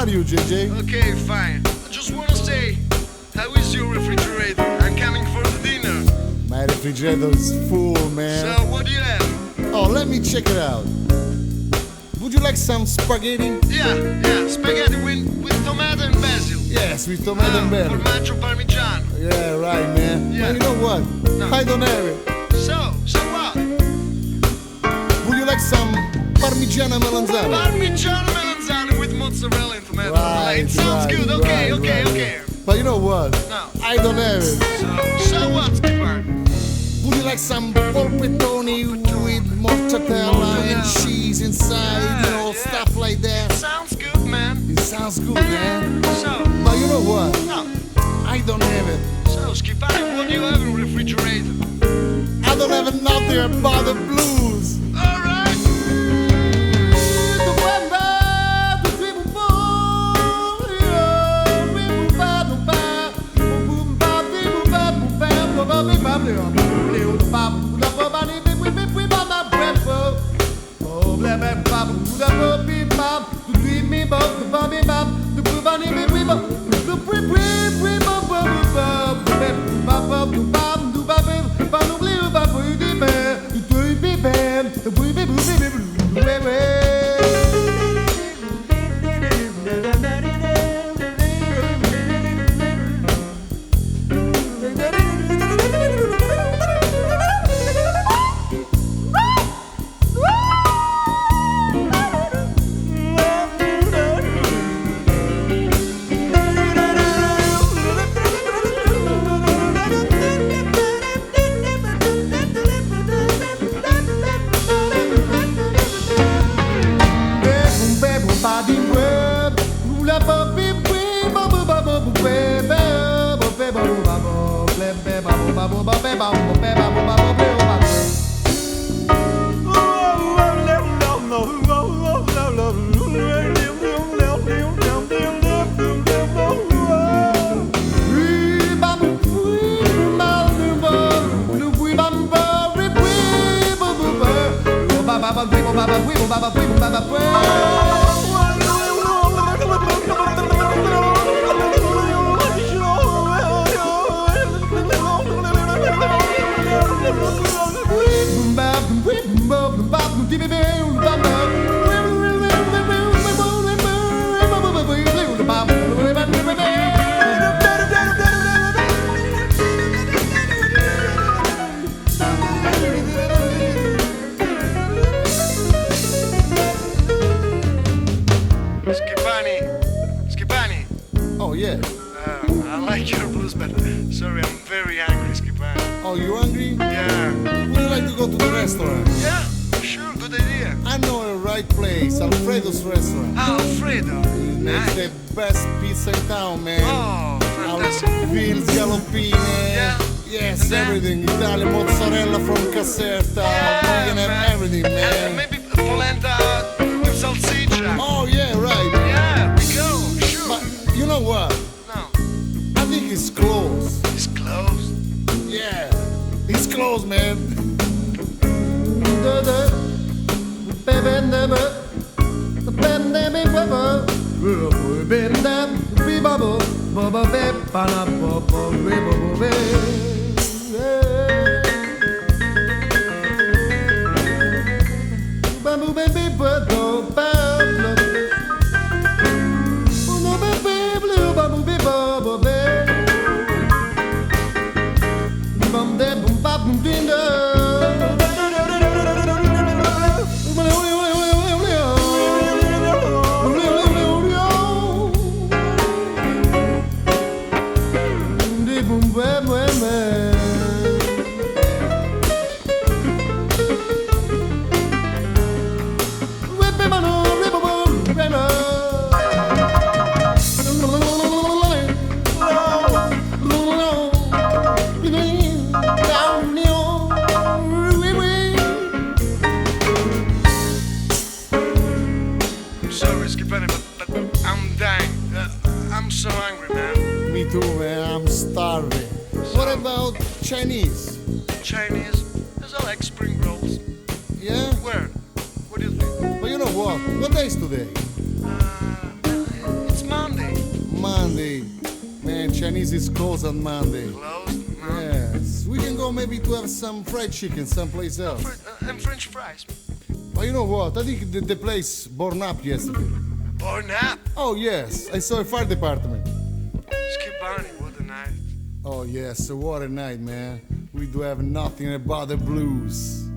are you, Gegé? Okay, fine. I just wanna say, how is your refrigerator? I'm coming for the dinner. My refrigerator is full, man. So, what do you have? Oh, let me check it out. Would you like some spaghetti? Yeah, spaghetti with tomato and basil. Yes, with tomato and basil. Formaggio parmigiano. Yeah, right, man. Yeah. But you know what? No. I don't have it. So what? Would you like some parmigiana melanzane? Parmigiano melanzane with mozzarella and tomato. Right, Sounds right, good. Okay. right. But you know what? No. I don't have it. So what, Schipani? Would you like some polpettoni with mozzarella and cheese inside? You know, stuff like that. Sounds good, man. It sounds good, man. So, But you know what? no. I don't have it. So, Schipani, what do you have in the refrigerator? I don't have nothing about the blues. Alright. Schipani. Oh, yeah. I like your blues, but sorry, I'm very hungry, Schipani. Oh, you hungry? Yeah. Would you like to go to the restaurant? Yeah, sure, good idea. I know a right place, Alfredo's restaurant. Alfredo. He makes the best pizza in town, man. Oh, fantastic. Alfredo's galoppine. Yeah. Yes, And then- everything. Italian mozzarella from Caserta. Yeah, We can have man. everything, And man. maybe polenta with salsiccia. Oh, yeah, right. Yeah, we go, sure. But you know what? No, I think it's closed. it's closed. Yeah, it's closed, man. so hungry, man. Me too, man. I'm starving. What about Chinese? Chinese? There's all like spring rolls. Yeah? Where? What do you think? But you know what? What day is today? It's Chinese is closed on Monday. Closed? Yes, we can go maybe to have some fried chicken someplace else. And French fries. But you know what? I think the place burned up yesterday. Or nap. Oh yes, I saw a fire department. Schipani, what a night. Oh yes, what a night, man. We do have nothing about the blues.